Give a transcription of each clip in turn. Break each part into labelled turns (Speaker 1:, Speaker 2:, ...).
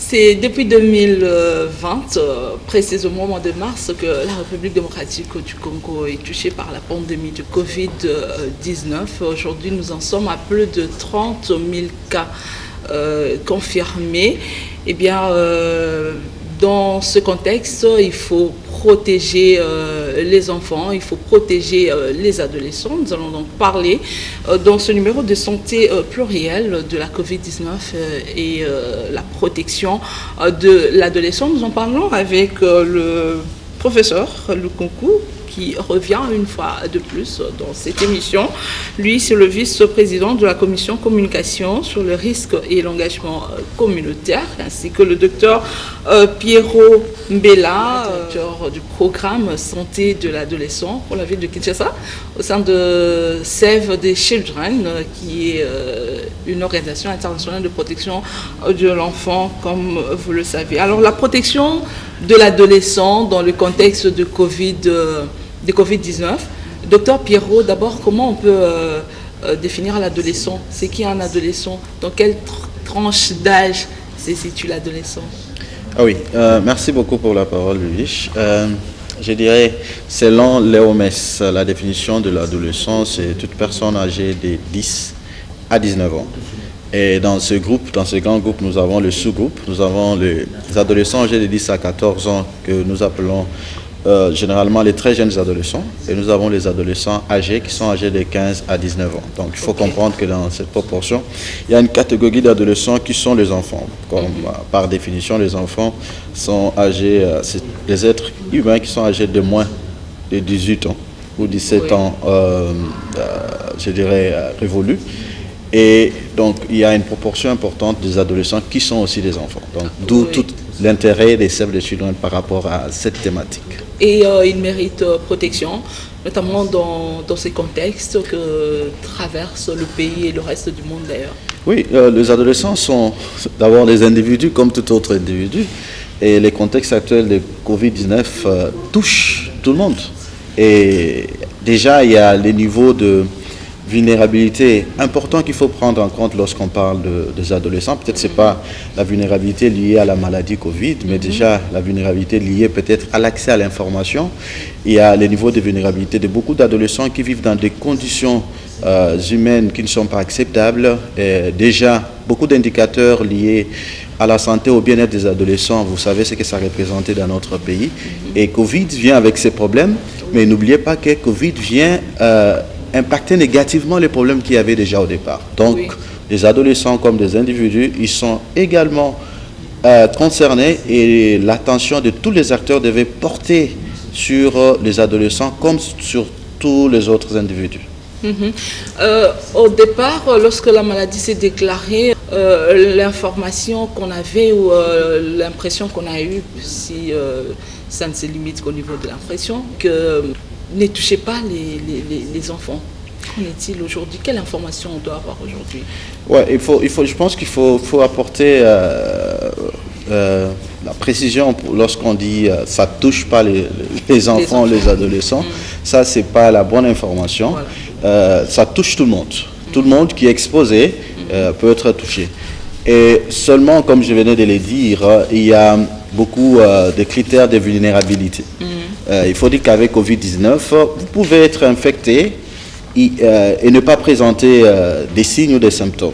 Speaker 1: C'est depuis 2020, précisément au mois de mars, que la République démocratique du Congo est touchée par la pandémie de Covid-19. Aujourd'hui, nous en sommes à plus de 30 000 cas confirmés. Eh bien, dans ce contexte, il faut protéger les enfants, il faut protéger les adolescents. Nous allons donc parler dans ce numéro de santé plurielle de la Covid-19 et la protection de l'adolescent. Nous en parlons avec le professeur Lukunku, qui revient une fois de plus dans cette émission. Lui, c'est le vice-président de la commission communication sur le risque et l'engagement communautaire, ainsi que le docteur Pierrot Mbela, directeur du programme santé de l'adolescent pour la ville de Kinshasa, au sein de Save the Children, qui est une organisation internationale de protection de l'enfant, comme vous le savez. Alors, la protection de l'adolescent dans le contexte de Covid-19. Docteur Pierrot, d'abord, comment on peut définir l'adolescent? C'est qui un adolescent? Dans quelle tranche d'âge se situe l'adolescent?
Speaker 2: Ah oui, merci beaucoup pour la parole, Louis. Je dirais, selon l'OMS, la définition de l'adolescent, c'est toute personne âgée de 10 à 19 ans. Et dans ce groupe, dans ce grand groupe, nous avons le sous-groupe. Nous avons les adolescents âgés de 10 à 14 ans que nous appelons généralement les très jeunes adolescents. Et nous avons les adolescents âgés qui sont âgés de 15 à 19 ans. Donc il faut comprendre que dans cette proportion, il y a une catégorie d'adolescents qui sont les enfants. Comme par définition, les enfants sont âgés, c'est les êtres humains qui sont âgés de moins de 18 ans ou 17 ans, je dirais, révolus. Et donc, il y a une proportion importante des adolescents qui sont aussi des enfants. Donc, d'où tout l'intérêt des Save the Children par rapport à cette thématique.
Speaker 1: Et ils méritent protection, notamment dans ces contextes que traverse le pays et le reste du monde d'ailleurs.
Speaker 2: Oui, les adolescents sont d'abord des individus comme tout autre individu. Et les contextes actuels de Covid-19 touchent tout le monde. Et déjà, il y a les niveaux de vulnérabilité important qu'il faut prendre en compte lorsqu'on parle des adolescents. Peut-être ce n'est pas la vulnérabilité liée à la maladie Covid, mais déjà la vulnérabilité liée peut-être à l'accès à l'information. Il y a les niveaux de vulnérabilité de beaucoup d'adolescents qui vivent dans des conditions humaines qui ne sont pas acceptables. Et déjà, beaucoup d'indicateurs liés à la santé, au bien-être des adolescents, vous savez ce que ça représentait dans notre pays. Et Covid vient avec ces problèmes, mais n'oubliez pas que Covid vient impacter négativement les problèmes qu'il y avait déjà au départ. Donc, les adolescents comme des individus, ils sont également concernés et l'attention de tous les acteurs devait porter sur les adolescents comme sur tous les autres individus.
Speaker 1: Au départ, lorsque la maladie s'est déclarée, l'information qu'on avait ou l'impression qu'on a eue, si ça ne se limite qu'au niveau de l'impression, que ne touchez pas les enfants. Qu'en est-il aujourd'hui? Quelle information on doit avoir aujourd'hui?
Speaker 2: Ouais, je pense qu'il faut apporter la précision lorsqu'on dit ça ne touche pas les enfants, les adolescents. Ça, ce n'est pas la bonne information. Voilà. Ça touche tout le monde. Tout le monde qui est exposé peut être touché. Et seulement, comme je venais de le dire, il y a beaucoup de critères de vulnérabilité. Il faut dire qu'avec Covid-19, vous pouvez être infecté et ne pas présenter des signes ou des symptômes.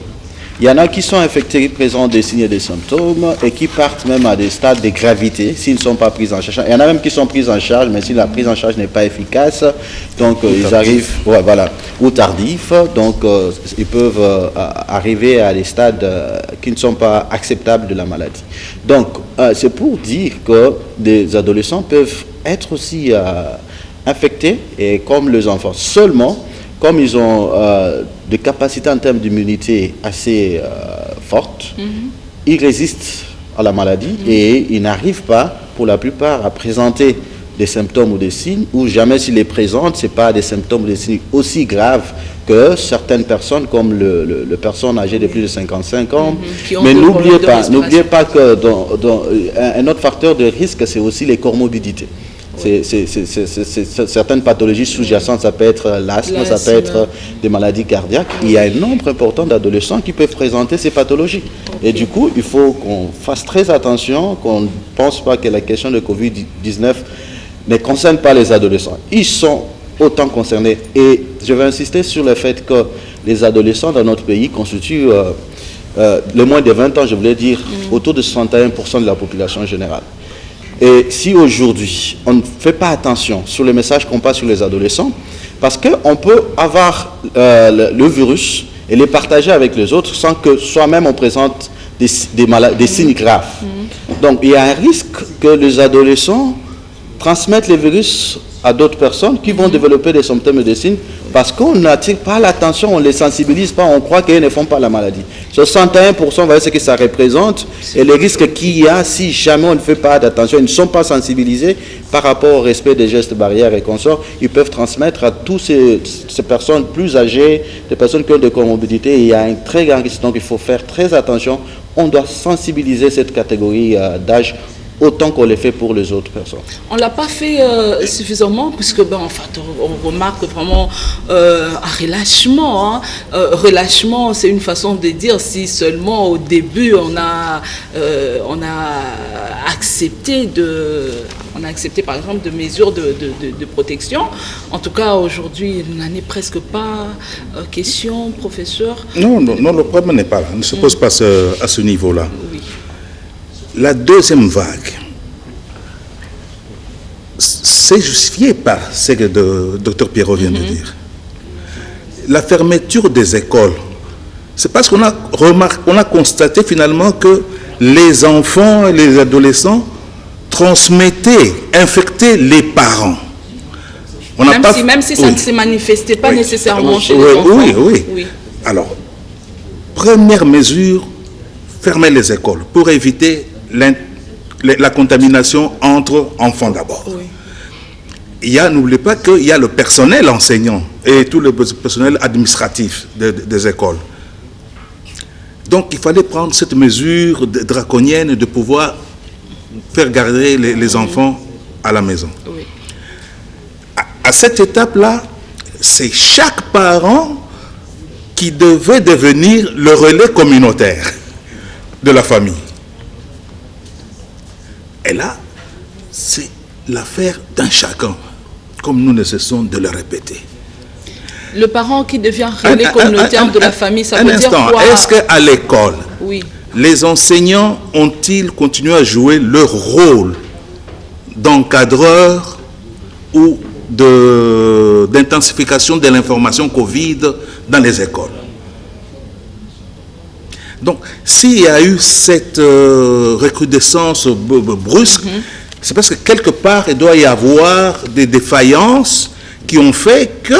Speaker 2: Il y en a qui sont infectés, qui présentent des signes et des symptômes et qui partent même à des stades de gravité s'ils ne sont pas pris en charge. Il y en a même qui sont pris en charge, mais si la prise en charge n'est pas efficace, donc ils arrivent, ou tardifs, donc ils peuvent arriver à des stades qui ne sont pas acceptables de la maladie. Donc, c'est pour dire que des adolescents peuvent être aussi infectés, et comme les enfants seulement, comme ils ont des capacités en termes d'immunité assez fortes, ils résistent à la maladie et ils n'arrivent pas, pour la plupart, à présenter des symptômes ou des signes, ou jamais s'ils les présentent, ce n'est pas des symptômes ou des signes aussi graves que certaines personnes, comme les personnes âgées de plus de 55 ans. Mais n'oubliez pas que un autre facteur de risque, c'est aussi les comorbidités. certaines pathologies sous-jacentes, ça peut être l'asthme, ça peut être des maladies cardiaques. Il y a un nombre important d'adolescents qui peuvent présenter ces pathologies. Et du coup, il faut qu'on fasse très attention, qu'on ne pense pas que la question de Covid-19 ne concerne pas les adolescents. Ils sont autant concernés. Et je vais insister sur le fait que les adolescents dans notre pays constituent le moins de 20 ans, je voulais dire, autour de 61% de la population générale. Et si aujourd'hui, on ne fait pas attention sur les messages qu'on passe sur les adolescents, parce qu'on peut avoir le virus et les partager avec les autres sans que soi-même on présente des signes graves. Donc il y a un risque que les adolescents transmettent les virus à d'autres personnes qui vont développer des symptômes et des signes parce qu'on n'attire pas l'attention, on ne les sensibilise pas, on croit qu'ils ne font pas la maladie. 61%, voyez ce que ça représente et les risques qu'il y a si jamais on ne fait pas d'attention, ils ne sont pas sensibilisés par rapport au respect des gestes barrières et consorts, ils peuvent transmettre à toutes ces personnes plus âgées, des personnes qui ont des comorbidités. Il y a un très grand risque, donc il faut faire très attention. On doit sensibiliser cette catégorie d'âge autant qu'on le fait pour les autres personnes.
Speaker 1: On ne l'a pas fait suffisamment, puisque en fait, on remarque vraiment un relâchement. Relâchement, c'est une façon de dire si seulement au début on a accepté par exemple de mesures de protection. En tout cas, aujourd'hui, il n'en est presque pas question, professeur.
Speaker 3: Non, le problème n'est pas là, ne se pose pas à ce niveau-là.
Speaker 1: Oui.
Speaker 3: La deuxième vague, c'est justifié par ce que le docteur Pierrot vient de dire. La fermeture des écoles, c'est parce qu'on a constaté finalement que les enfants et les adolescents infectaient les parents.
Speaker 1: Même si ça ne se manifestait pas nécessairement chez les enfants.
Speaker 3: Oui. Alors, première mesure, fermer les écoles pour éviter la contamination entre enfants d'abord. Oui. N'oubliez pas qu'il y a le personnel enseignant et tout le personnel administratif des écoles. Donc il fallait prendre cette mesure draconienne de pouvoir faire garder les enfants à la maison.
Speaker 1: Oui.
Speaker 3: À cette étape-là, c'est chaque parent qui devait devenir le relais communautaire de la famille. Et là, c'est l'affaire d'un chacun, comme nous ne cessons de le répéter.
Speaker 1: Le parent qui devient relais communautaire de la famille, ça veut dire quoi?
Speaker 3: Est-ce qu'à l'école,
Speaker 1: oui,
Speaker 3: les enseignants ont-ils continué à jouer leur rôle d'encadreur ou d'intensification de l'information Covid dans les écoles? Donc, s'il y a eu cette recrudescence brusque, c'est parce que quelque part, il doit y avoir des défaillances qui ont fait que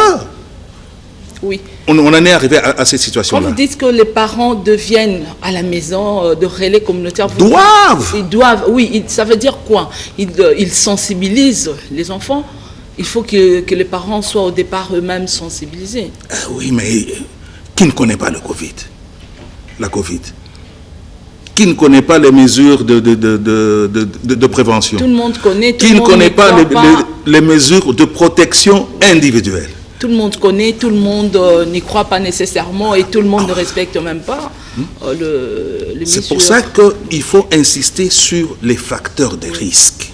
Speaker 3: on en est arrivé à cette situation-là.
Speaker 1: Quand vous dites que les parents deviennent à la maison de relais communautaires,
Speaker 3: ils
Speaker 1: doivent, oui, ça veut dire quoi? Ils sensibilisent les enfants. Il faut que les parents soient au départ eux-mêmes sensibilisés.
Speaker 3: Oui, mais qui ne connaît pas la Covid? Qui ne connaît pas les mesures de prévention?
Speaker 1: Tout le monde connaît.
Speaker 3: Qui ne connaît pas les mesures de protection individuelle?
Speaker 1: Tout le monde connaît, tout le monde n'y croit pas nécessairement et tout le monde ne respecte même pas les mesures.
Speaker 3: C'est pour ça qu'il faut insister sur les facteurs de risque.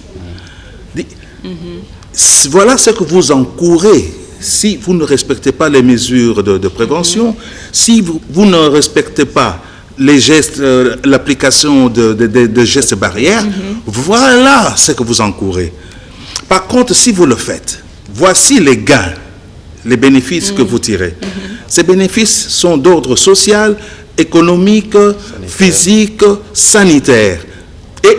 Speaker 3: Voilà ce que vous encourez si vous ne respectez pas les mesures de prévention, si vous ne respectez pas les gestes, l'application de gestes barrières, voilà ce que vous encourez. Par contre, si vous le faites, voici les gains, les bénéfices que vous tirez. Ces bénéfices sont d'ordre social, économique, physique, sanitaire et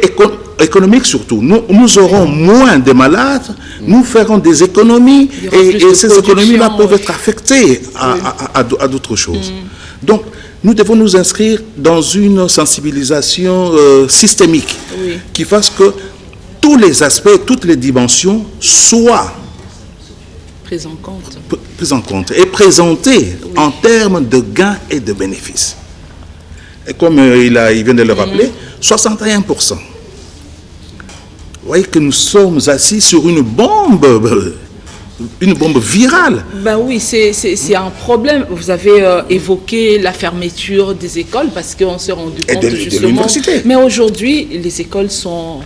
Speaker 3: économique surtout. Nous aurons moins de malades, nous ferons des économies et ces économies-là peuvent être affectées à d'autres choses. Donc, nous devons nous inscrire dans une sensibilisation systémique qui fasse que tous les aspects, toutes les dimensions soient
Speaker 1: prises
Speaker 3: en compte et présentées en termes de gains et de bénéfices. Et comme il vient de le rappeler, 61%. voyez que nous sommes assis sur une bombe virale.
Speaker 1: Ben oui, c'est un problème. Vous avez évoqué la fermeture des écoles parce qu'on s'est rendu compte justement.
Speaker 3: l'université.
Speaker 1: Mais aujourd'hui, les écoles sont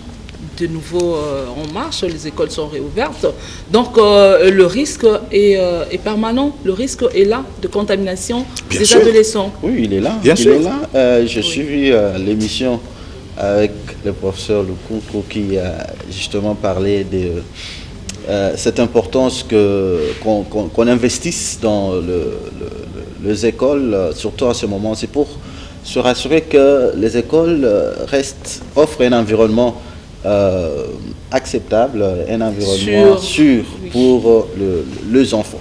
Speaker 1: de nouveau en marche, les écoles sont réouvertes. Donc le risque est permanent. Le risque est là de contamination des adolescents.
Speaker 2: Oui, il est là.
Speaker 3: Bien sûr.
Speaker 2: Il est là. J'ai suivi l'émission avec le professeur Lukunku qui a justement parlé de cette importance qu'on investisse dans les écoles, surtout à ce moment. C'est pour se rassurer que les écoles offrent un environnement acceptable, un environnement sûr pour les enfants.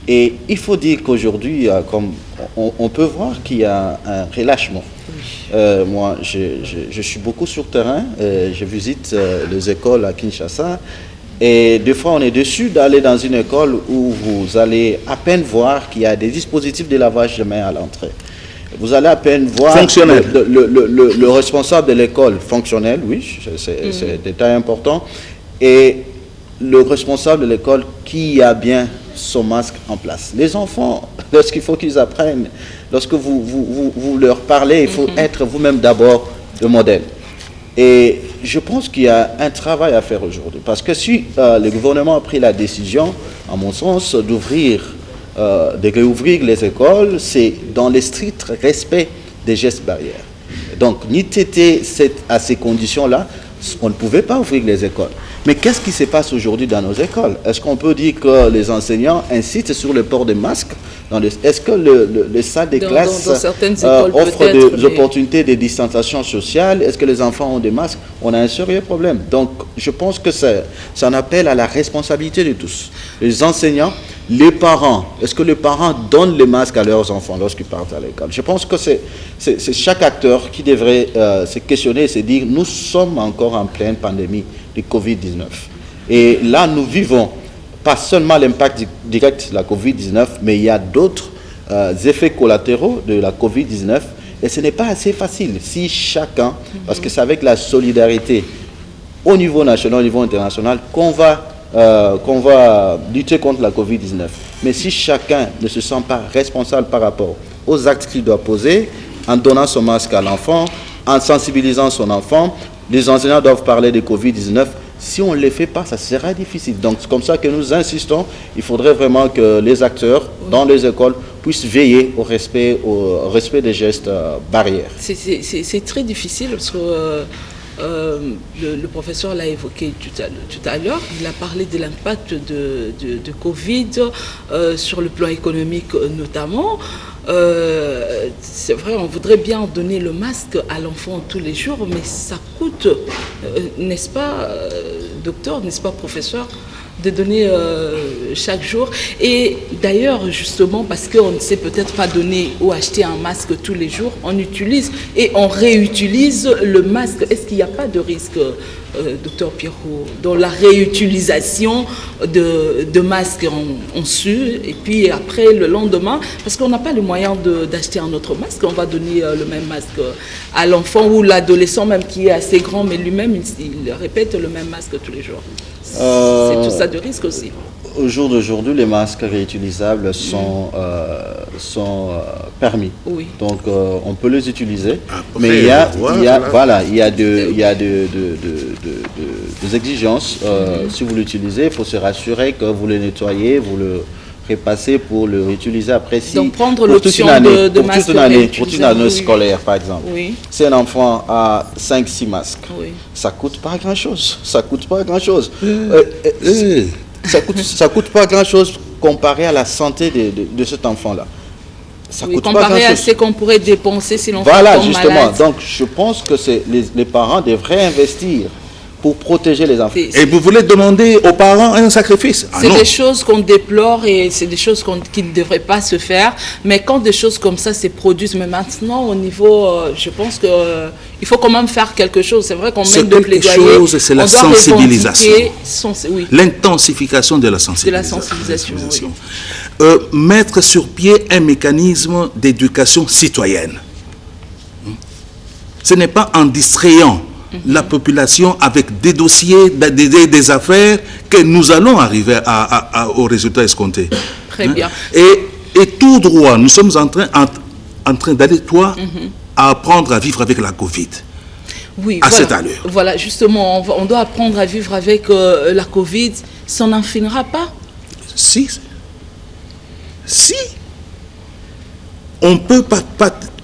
Speaker 2: Et il faut dire qu'aujourd'hui, comme on peut voir qu'il y a un relâchement. Moi, je suis beaucoup sur terrain, je visite les écoles à Kinshasa. Et des fois, on est déçu d'aller dans une école où vous allez à peine voir qu'il y a des dispositifs de lavage de mains à l'entrée. Vous allez à peine voir le responsable de l'école fonctionnel, oui, c'est un détail important, et le responsable de l'école qui a bien son masque en place. Les enfants, lorsqu'il faut qu'ils apprennent, lorsque vous leur parlez, il faut être vous-même d'abord le modèle. Et je pense qu'il y a un travail à faire aujourd'hui. Parce que si le gouvernement a pris la décision, à mon sens, de réouvrir les écoles, c'est dans le strict respect des gestes barrières. Donc, à ces conditions-là, on ne pouvait pas ouvrir les écoles. Mais qu'est-ce qui se passe aujourd'hui dans nos écoles? Est-ce qu'on peut dire que les enseignants incitent sur le port des masques? Est-ce que les salles de classe offrent des opportunités de distanciation sociale? Est-ce que les enfants ont des masques? On a un sérieux problème. Donc, je pense que c'est un appel à la responsabilité de tous. Les enseignants, les parents. Est-ce que les parents donnent les masques à leurs enfants lorsqu'ils partent à l'école? Je pense que c'est chaque acteur qui devrait se questionner et se dire, nous sommes encore en pleine pandémie de Covid-19. Et là, nous vivons pas seulement l'impact direct de la Covid-19, mais il y a d'autres effets collatéraux de la Covid-19. Et ce n'est pas assez facile si chacun, parce que c'est avec la solidarité au niveau national, au niveau international, qu'on va lutter contre la Covid-19. Mais si chacun ne se sent pas responsable par rapport aux actes qu'il doit poser, en donnant son masque à l'enfant, en sensibilisant son enfant, les enseignants doivent parler de Covid-19. Si on ne le fait pas, ça sera difficile. Donc, c'est comme ça que nous insistons. Il faudrait vraiment que les acteurs dans les écoles puissent veiller au respect des gestes barrières.
Speaker 1: C'est très difficile parce que le professeur l'a évoqué tout à l'heure. Il a parlé de l'impact de Covid sur le plan économique notamment. C'est vrai, on voudrait bien donner le masque à l'enfant tous les jours, mais ça coûte, n'est-ce pas, docteur, n'est-ce pas, professeur, de donner chaque jour. Et d'ailleurs, justement, parce qu'on ne sait peut-être pas donner ou acheter un masque tous les jours, on utilise et on réutilise le masque. Est-ce qu'il n'y a pas de risque, docteur Pierrot, dans la réutilisation de masques en su, et puis après, le lendemain, parce qu'on n'a pas le moyen d'acheter un autre masque, on va donner le même masque à l'enfant ou l'adolescent même qui est assez grand, mais lui-même, il répète le même masque tous les jours. C'est tout ça de risque aussi.
Speaker 2: Au jour d'aujourd'hui, les masques réutilisables sont permis. Oui. Donc, on peut les utiliser. Après, mais il y a des exigences. Si vous l'utilisez, il faut se rassurer que vous le nettoyez, vous le repassez pour le réutiliser après.
Speaker 1: Donc, prendre l'option de masque
Speaker 2: pour une année scolaire, par exemple. Oui. Si un enfant a 5-6 masques, ça ne coûte pas grand-chose. Ça coûte pas grand-chose. Ça coûte pas grand-chose comparé à la santé de cet enfant-là.
Speaker 1: Comparé à ce qu'on pourrait dépenser si l'enfant tombe
Speaker 2: malade. Voilà, justement. Donc, je pense que les parents devraient investir pour protéger les enfants.
Speaker 3: Et vous voulez demander aux parents un sacrifice?
Speaker 1: C'est des choses qu'on déplore et c'est des choses qui ne devraient pas se faire. Mais quand des choses comme ça se produisent, mais maintenant au niveau, je pense qu'il faut quand même faire quelque chose. C'est vrai qu'on mène de plaidoyer.
Speaker 3: Quelque chose, c'est la sensibilisation.
Speaker 1: Oui.
Speaker 3: L'intensification de la sensibilisation. Oui. Mettre sur pied un mécanisme d'éducation citoyenne. Ce n'est pas en distrayant la population avec des dossiers, des affaires, que nous allons arriver au résultat escompté.
Speaker 1: Très bien.
Speaker 3: Et tout droit, nous sommes en train d'aller, à apprendre à vivre avec la Covid.
Speaker 1: Oui,
Speaker 3: à cette allure.
Speaker 1: Voilà, justement, on doit apprendre à vivre avec la Covid. Ça n'en finira pas?
Speaker 3: Si. On ne peut pas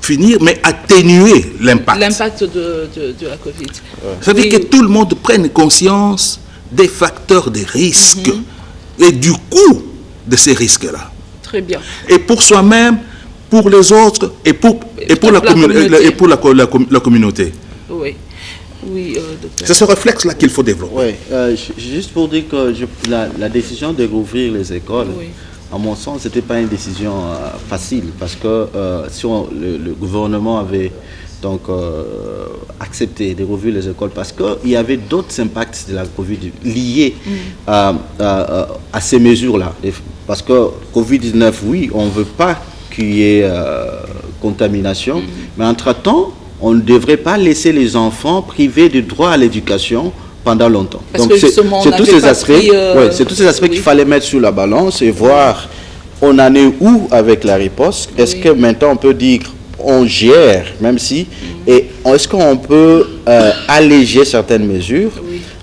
Speaker 3: finir, mais atténuer l'impact.
Speaker 1: L'impact de la Covid.
Speaker 3: Ça veut dire que tout le monde prenne conscience des facteurs de risque et du coût de ces risques-là.
Speaker 1: Très bien.
Speaker 3: Et pour soi-même, pour les autres et pour la communauté.
Speaker 1: Oui. Oui, docteur.
Speaker 3: C'est ce réflexe-là qu'il faut développer.
Speaker 2: Oui, juste pour dire que la décision de rouvrir les écoles, à mon sens, ce n'était pas une décision facile, parce que si le gouvernement avait donc accepté de rouvrir les écoles, parce qu'il y avait d'autres impacts de la Covid liés à ces mesures-là. Parce que Covid-19, oui, on ne veut pas qu'il y ait contamination, mais entre-temps, on ne devrait pas laisser les enfants privés du droit à l'éducation pendant longtemps.
Speaker 1: Parce
Speaker 2: donc
Speaker 1: que justement,
Speaker 2: c'est tous ces aspects, c'est tous ces aspects qu'il fallait mettre sur la balance et voir on en est où avec la riposte. Est-ce que maintenant on peut dire on gère, même si, et est-ce qu'on peut alléger certaines mesures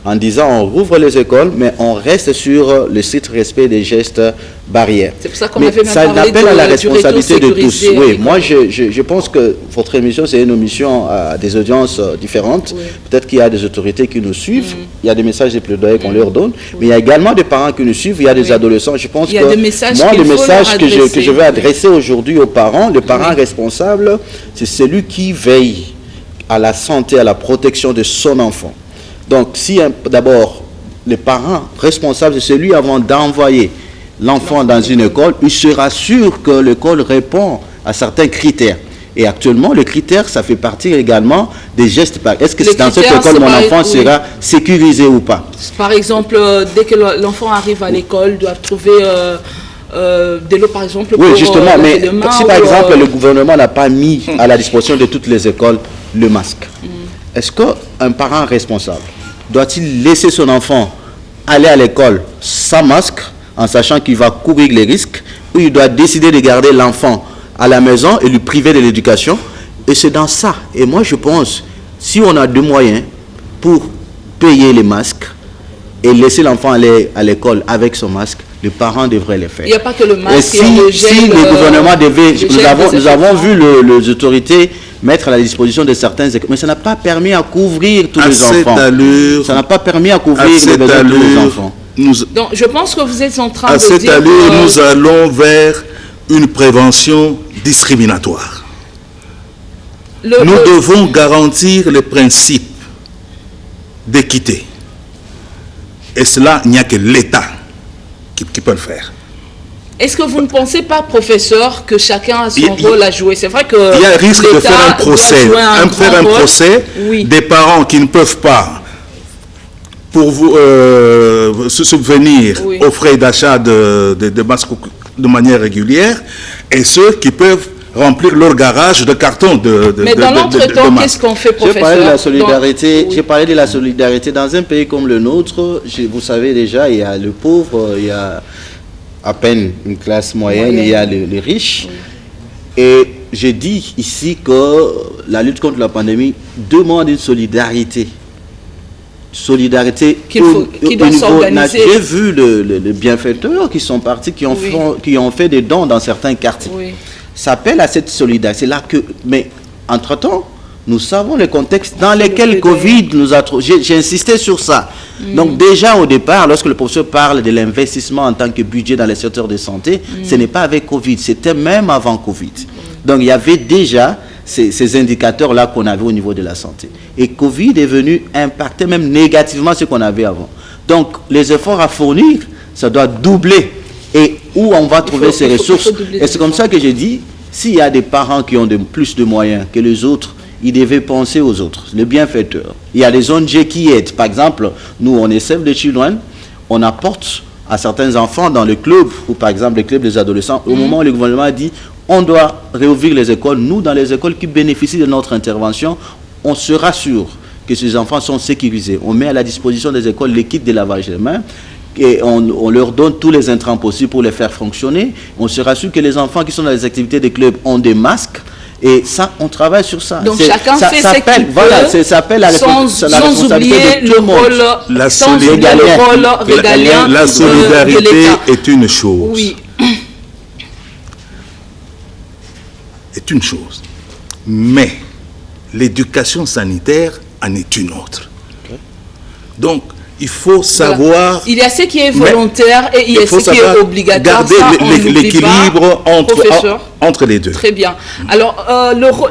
Speaker 2: en disant on rouvre les écoles, mais on reste sur le strict respect des gestes barrières.
Speaker 1: C'est pour ça qu'on
Speaker 2: mais
Speaker 1: avait même
Speaker 2: ça
Speaker 1: parlé
Speaker 2: appelle à la responsabilité de tous. Oui, moi
Speaker 1: je
Speaker 2: je pense que votre émission c'est une émission à des audiences différentes. Peut-être qu'il y a des autorités qui nous suivent, il y a des messages de plaidoyer qu'on leur donne, mais il y a également des parents qui nous suivent, il y a des adolescents. Je pense que moi le message que je vais adresser aujourd'hui aux parents, le parent responsable, c'est celui qui veille à la santé, à la protection de son enfant. Donc, si d'abord, le parent responsable, c'est celui avant d'envoyer l'enfant dans une école, il sera sûr que l'école répond à certains critères. Et actuellement, le critère, ça fait partie également des gestes. Est-ce que dans cette école, mon enfant sera sécurisé ou pas?
Speaker 1: Par exemple, dès que l'enfant arrive à l'école, doit trouver de l'eau, par exemple.
Speaker 2: Oui, justement, mais si par exemple, le gouvernement n'a pas mis à la disposition de toutes les écoles le masque, est-ce qu'un parent responsable doit-il laisser son enfant aller à l'école sans masque, en sachant qu'il va courir les risques, ou il doit décider de garder l'enfant à la maison et lui priver de l'éducation? Et c'est dans ça. Et moi, je pense, si on a deux moyens pour payer les masques et laisser l'enfant aller à l'école avec son masque, les parents devraient le faire.
Speaker 1: Il n'y a pas que le masque,
Speaker 2: et si le gouvernement devait... Nous avons vu les autorités mettre à la disposition de certains écoles, mais ça n'a pas permis à couvrir tous les enfants. Ça n'a pas permis à couvrir les besoins de tous les enfants.
Speaker 1: Donc, je pense que vous êtes en train de dire...
Speaker 3: À cette allure, nous allons vers une prévention discriminatoire. Nous devons garantir les principes d'équité. Et cela, il n'y a que l'État qui peut le faire.
Speaker 1: Est-ce que vous ne pensez pas, professeur, que chacun a son rôle à jouer? C'est vrai que
Speaker 3: il y a risque de faire un procès, des parents qui ne peuvent pas pour vous se subvenir aux frais d'achat de masques de manière régulière, et ceux qui peuvent remplir leur garage de carton de
Speaker 1: Mais dans l'entretemps, qu'est-ce qu'on fait, professeur?
Speaker 2: J'ai parlé de la solidarité. J'ai parlé de la solidarité dans un pays comme le nôtre. Vous savez déjà, il y a le pauvre, il y a à peine une classe moyenne, il y a les riches. Et j'ai dit ici que la lutte contre la pandémie demande une solidarité. Solidarité
Speaker 1: qui doit s'organiser.
Speaker 2: J'ai vu les bienfaiteurs qui sont partis, qui ont fait des dons dans certains quartiers. Ça appelle à cette solidarité. C'est là que, mais entre-temps, nous savons les contextes dans lesquels Covid nous a... J'ai insisté sur ça. Donc déjà au départ, lorsque le professeur parle de l'investissement en tant que budget dans les secteurs de santé, ce n'est pas avec Covid, c'était même avant Covid. Donc il y avait déjà ces indicateurs-là qu'on avait au niveau de la santé. Et Covid est venu impacter même négativement ce qu'on avait avant. Donc les efforts à fournir, ça doit doubler. Et où on va trouver ces ressources? Et c'est comme ça que j'ai dit, s'il y a des parents qui ont plus de moyens que les autres, ils devaient penser aux autres, les bienfaiteurs. Il y a des ONG qui aident. Par exemple, nous, on est Save the Children, on apporte à certains enfants dans le club, ou par exemple le club des adolescents, au moment où le gouvernement a dit, on doit réouvrir les écoles, nous, dans les écoles qui bénéficient de notre intervention, on sera sûr que ces enfants sont sécurisés. On met à la disposition des écoles les kits de lavage des mains et on leur donne tous les intrants possibles pour les faire fonctionner. On se rassure que les enfants qui sont dans les activités des clubs ont des masques. Et ça, on travaille sur ça.
Speaker 1: Donc chacun fait ce qu'il peut,
Speaker 2: ça s'appelle la
Speaker 1: sans oublier le rôle,
Speaker 3: la solidarité est une chose.
Speaker 1: Oui.
Speaker 3: Est une chose. Mais l'éducation sanitaire en est une autre. Donc, il faut savoir...
Speaker 1: Voilà. Il y a ce qui est volontaire et il y a ce qui est obligatoire.
Speaker 3: Garder l'équilibre entre les deux.
Speaker 1: Très bien. Alors,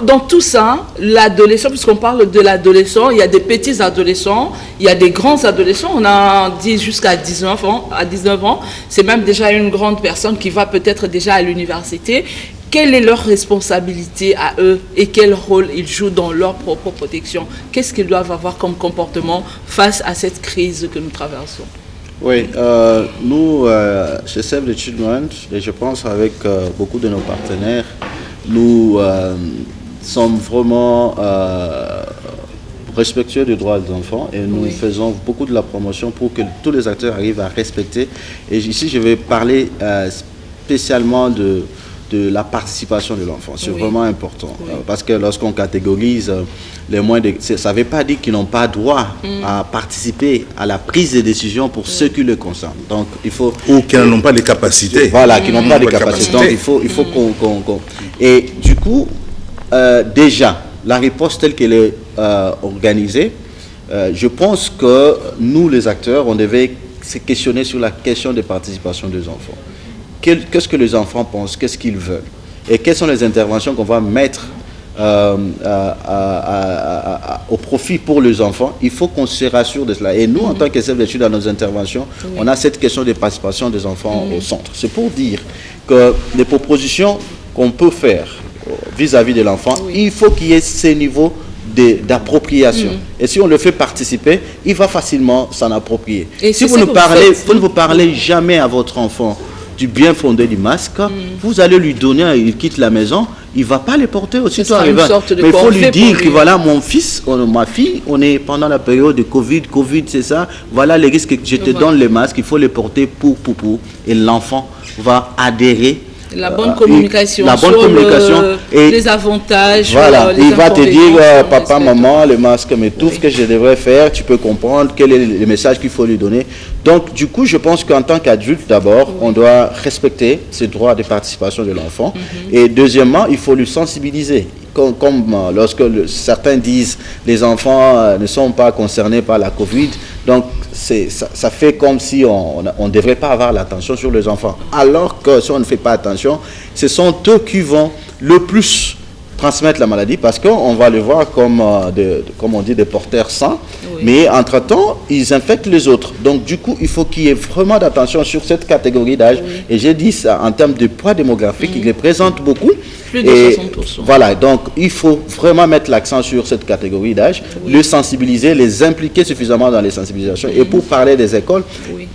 Speaker 1: dans tout ça, l'adolescent, puisqu'on parle de l'adolescent, il y a des petits adolescents, il y a des grands adolescents, on a dit jusqu'à 19 ans. À 19 ans, c'est même déjà une grande personne qui va peut-être déjà à l'université. Quelle est leur responsabilité à eux et quel rôle ils jouent dans leur propre protection? Qu'est-ce qu'ils doivent avoir comme comportement face à cette crise que nous traversons?
Speaker 2: Oui, nous, chez Save the Children, et je pense avec beaucoup de nos partenaires, nous sommes vraiment respectueux des droits des enfants et nous faisons beaucoup de la promotion pour que tous les acteurs arrivent à respecter. Et ici, je vais parler spécialement de la participation de l'enfant. C'est vraiment important. Parce que lorsqu'on catégorise les moins de... Ça ne veut pas dire qu'ils n'ont pas droit à participer à la prise de décision pour ceux qui le concernent. Donc, il faut...
Speaker 3: Ou qu'ils n'ont pas les capacités.
Speaker 2: Voilà, qu'ils n'ont pas les capacités. Donc, il faut qu'on... Et du coup, déjà, la réponse telle qu'elle est organisée, je pense que nous, les acteurs, on devait se questionner sur la question de participation des enfants. Qu'est-ce que les enfants pensent, qu'est-ce qu'ils veulent et quelles sont les interventions qu'on va mettre au profit pour les enfants. Il faut qu'on se rassure de cela. Et nous, en tant que chef d'études dans nos interventions, on a cette question de participation des enfants au centre. C'est pour dire que les propositions qu'on peut faire vis-à-vis de l'enfant, il faut qu'il y ait ces niveaux d'appropriation. Et si on le fait participer, il va facilement s'en approprier. Et si vous ne parlez jamais à votre enfant du bien fondé du masque, vous allez lui donner, il quitte la maison, il ne va pas les porter aussitôt arrivé. Mais il faut lui dire que voilà, mon fils, ma fille, on est pendant la période de Covid, c'est ça, voilà les risques que je te donne les masques, il faut les porter pour. Et l'enfant va adhérer.
Speaker 1: La bonne communication,
Speaker 2: et
Speaker 1: les avantages.
Speaker 2: Voilà,
Speaker 1: les
Speaker 2: il va te dire, papa, maman, le masque m'étouffe, que je devrais faire, tu peux comprendre quel est le message qu'il faut lui donner. Donc, du coup, je pense qu'en tant qu'adulte, d'abord, on doit respecter ce droit de participation de l'enfant. Et deuxièmement, il faut lui sensibiliser. Comme lorsque certains disent les enfants ne sont pas concernés par la Covid, donc ça fait comme si on ne devrait pas avoir l'attention sur les enfants. Alors que si on ne fait pas attention, ce sont eux qui vont le plus transmettre la maladie parce qu'on va le voir comme on dit, des porteurs sains, mais entre-temps, ils infectent les autres. Donc du coup, il faut qu'il y ait vraiment d'attention sur cette catégorie d'âge. Et j'ai dit ça en termes de poids démographique, il représente beaucoup.
Speaker 1: Plus de 60%.
Speaker 2: Voilà, donc il faut vraiment mettre l'accent sur cette catégorie d'âge, les sensibiliser, les impliquer suffisamment dans les sensibilisations. Et pour parler des écoles,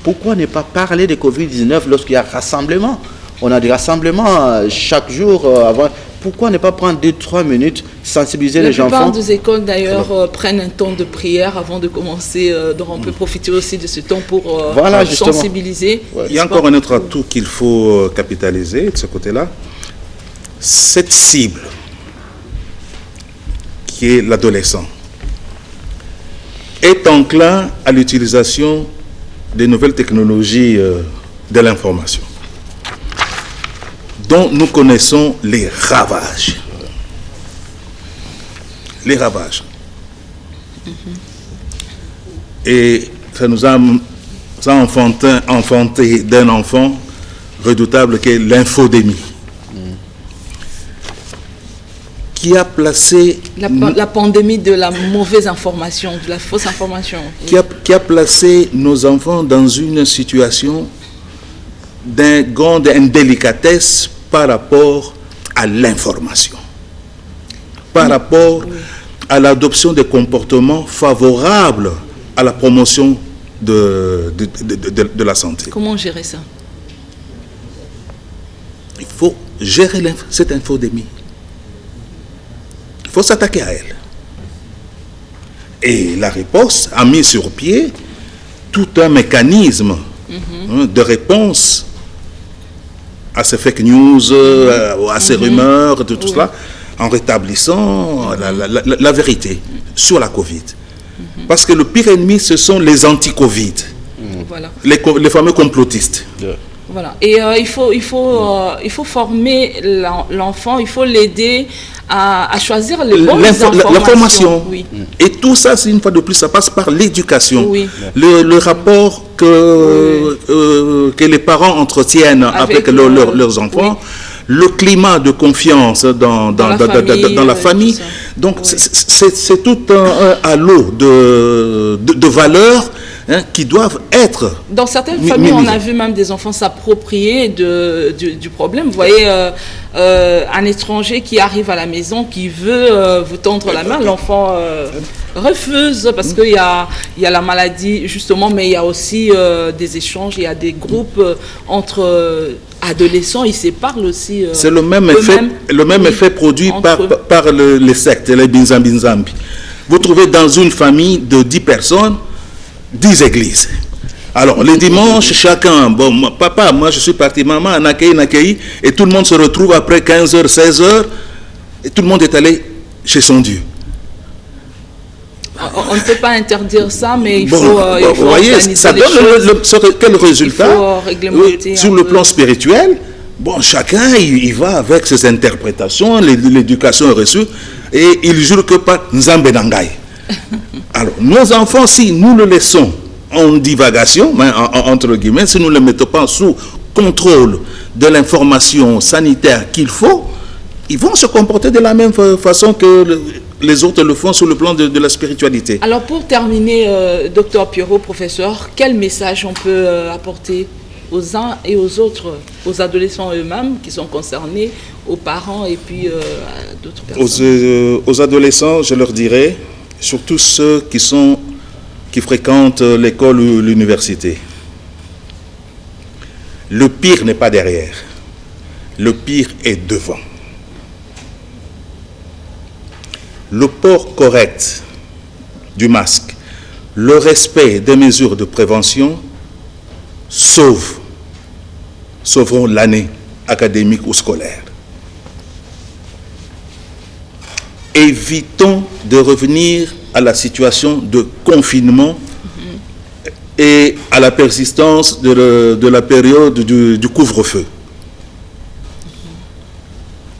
Speaker 2: pourquoi ne pas parler de Covid-19 lorsqu'il y a rassemblement? On a des rassemblements chaque jour avant. Pourquoi ne pas prendre 2-3 minutes, sensibiliser les enfants?
Speaker 1: La plupart des écoles d'ailleurs prennent un temps de prière avant de commencer, donc on peut profiter aussi de ce temps pour sensibiliser.
Speaker 3: Il y a encore un autre atout qu'il faut capitaliser de ce côté-là. Cette cible qui est l'adolescent est enclin à l'utilisation des nouvelles technologies de l'information dont nous connaissons les ravages. Les ravages. Et ça nous a enfanté d'un enfant redoutable qui est l'infodémie. Qui a placé...
Speaker 1: La pandémie de la mauvaise information, de la fausse information.
Speaker 3: Qui a placé nos enfants dans une situation d'une grande indélicatesse par rapport à l'information, par rapport à l'adoption de comportements favorables à la promotion de la santé.
Speaker 1: Comment gérer ça?
Speaker 3: Il faut gérer cette infodémie. Il faut s'attaquer à elle. Et la riposte a mis sur pied tout un mécanisme de réponse à ces fake news, à ces rumeurs, de tout cela, en rétablissant la vérité sur la Covid. Parce que le pire ennemi, ce sont les anti-Covid,
Speaker 1: Voilà.
Speaker 3: les fameux complotistes.
Speaker 1: Voilà. Et il faut former l'enfant, il faut l'aider à choisir les bonnes informations.
Speaker 3: L'information.
Speaker 1: Oui.
Speaker 3: Et tout ça, c'est une fois de plus, ça passe par l'éducation.
Speaker 1: Oui.
Speaker 3: Le rapport que les parents entretiennent avec leurs enfants, le climat de confiance dans la famille. Donc, c'est tout un halo de valeurs qui doivent être...
Speaker 1: Dans certaines familles, on a vu même des enfants s'approprier du problème. Vous voyez, un étranger qui arrive à la maison, qui veut vous tendre la main, l'enfant refuse parce qu'il y a la maladie, justement, mais il y a aussi des échanges, il y a des groupes entre adolescents, ils se parlent aussi.
Speaker 3: C'est le même effet produit par les sectes, les binzambinzambi. Vous trouvez dans une famille de 10 personnes, 10 églises. Alors, les dimanches, chacun, bon, papa, moi je suis parti, maman, Nakeyi, et tout le monde se retrouve après 15h, 16h, et tout le monde est allé chez son Dieu.
Speaker 1: On ne peut pas interdire ça, mais il faut
Speaker 3: vous voyez, ça donne quel résultat?
Speaker 1: Il faut réglementer
Speaker 3: sur le plan spirituel. Bon, chacun, il va avec ses interprétations, l'éducation est reçue, et il jure que par Nzambe Nangai. Alors, nos enfants, si nous le laissons en divagation, entre guillemets, si nous ne les mettons pas sous contrôle de l'information sanitaire qu'il faut, ils vont se comporter de la même façon que les autres le font sur le plan de la spiritualité.
Speaker 1: Alors, pour terminer, Dr Pierrot, professeur, quel message on peut apporter aux uns et aux autres, aux adolescents eux-mêmes qui sont concernés, aux parents et puis à d'autres personnes?
Speaker 3: Aux adolescents, je leur dirais, surtout ceux qui fréquentent l'école ou l'université, le pire n'est pas derrière, le pire est devant. Le port correct du masque, le respect des mesures de prévention sauveront l'année académique ou scolaire. Évitons de revenir à la situation de confinement et à la persistance de la période du couvre-feu.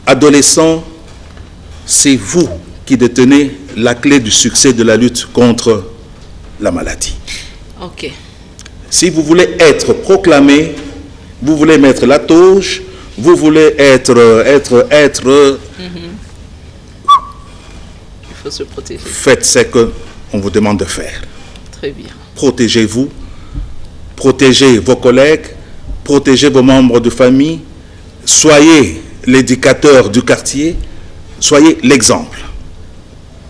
Speaker 3: Adolescents, c'est vous qui détenez la clé du succès de la lutte contre la maladie.
Speaker 1: Ok.
Speaker 3: Si vous voulez être proclamé, vous voulez mettre la touche, vous voulez être
Speaker 1: il faut se protéger.
Speaker 3: Faites ce qu'on vous demande de faire.
Speaker 1: Très bien.
Speaker 3: Protégez-vous, protégez vos collègues, protégez vos membres de famille, soyez l'éducateur du quartier, soyez l'exemple.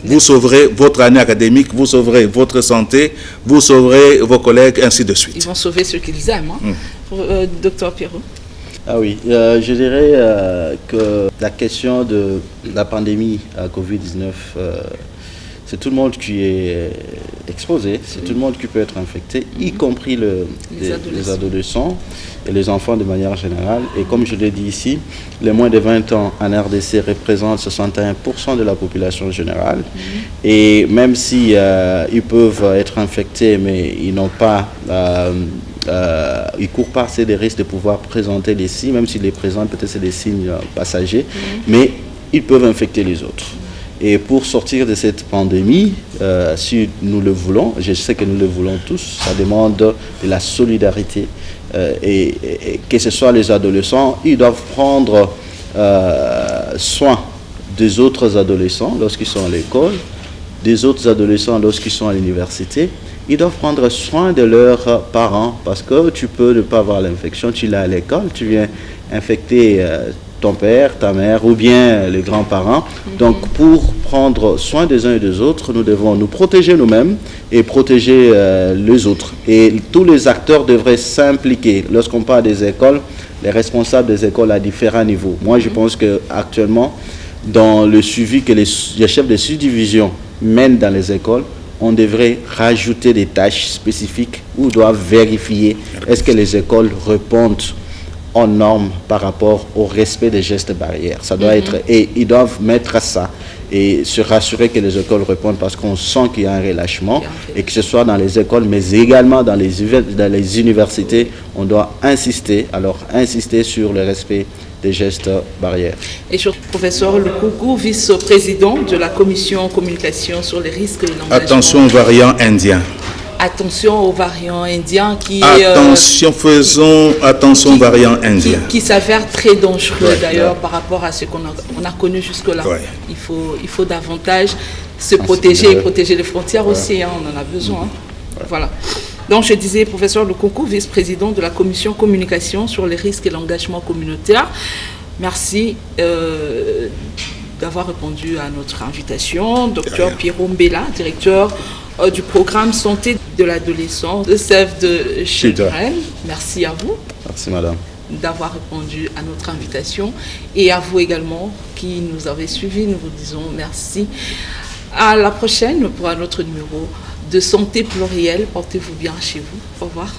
Speaker 3: Vous sauverez votre année académique, vous sauverez votre santé, vous sauverez vos collègues, ainsi de suite.
Speaker 1: Ils vont sauver ceux qu'ils aiment. Docteur Pierrot.
Speaker 2: Ah oui, je dirais que la question de la pandémie à Covid-19, c'est tout le monde qui est exposé, c'est tout le monde qui peut être infecté, y compris les adolescents et les enfants de manière générale. Et comme je l'ai dit ici, les moins de 20 ans en RDC représentent 61% de la population générale. Et même si ils peuvent être infectés, mais ils n'ont pas... ils ne courent pas assez de risques de pouvoir présenter des signes, même s'ils les présentent, peut-être c'est des signes passagers, mais ils peuvent infecter les autres. Et pour sortir de cette pandémie, si nous le voulons, je sais que nous le voulons tous, ça demande de la solidarité. Et que ce soit les adolescents, ils doivent prendre soin des autres adolescents lorsqu'ils sont à l'école, des autres adolescents lorsqu'ils sont à l'université. Ils doivent prendre soin de leurs parents parce que tu peux ne pas avoir l'infection, tu l'as à l'école, tu viens infecter ton père, ta mère ou bien les grands-parents. Donc pour prendre soin des uns et des autres, nous devons nous protéger nous-mêmes et protéger les autres. Et tous les acteurs devraient s'impliquer. Lorsqu'on parle des écoles, les responsables des écoles à différents niveaux. Moi je pense qu'actuellement, dans le suivi que les chefs de subdivision mènent dans les écoles, on devrait rajouter des tâches spécifiques où on doit vérifier est-ce que les écoles répondent aux normes par rapport au respect des gestes barrières. Ça doit être, et ils doivent mettre ça et se rassurer que les écoles répondent, parce qu'on sent qu'il y a un relâchement, et que ce soit dans les écoles, mais également dans les universités, on doit insister sur le respect des gestes barrières.
Speaker 1: Et sur professeur Lukuku, vice-président de la commission communication sur les risques et l'engagement.
Speaker 3: Attention aux variants indiens.
Speaker 1: Attention aux variants indiens qui...
Speaker 3: faisons attention aux variants indiens.
Speaker 1: Qui s'avèrent très dangereux d'ailleurs par rapport à ce qu'on a connu jusque-là. Ouais. Il faut davantage se protéger et protéger les frontières aussi, hein, on en a besoin. Hein. Voilà. Donc je disais, professeur Lukuku, vice-président de la commission communication sur les risques et l'engagement communautaire. Merci d'avoir répondu à notre invitation. Docteur Pierrot Mbela, directeur du programme santé de l'adolescence de Save the Children. Merci à vous.
Speaker 2: Merci madame.
Speaker 1: D'avoir répondu à notre invitation, et à vous également qui nous avez suivis, nous vous disons merci. À la prochaine pour un autre numéro de Santé Plurielle. Portez-vous bien chez vous. Au revoir.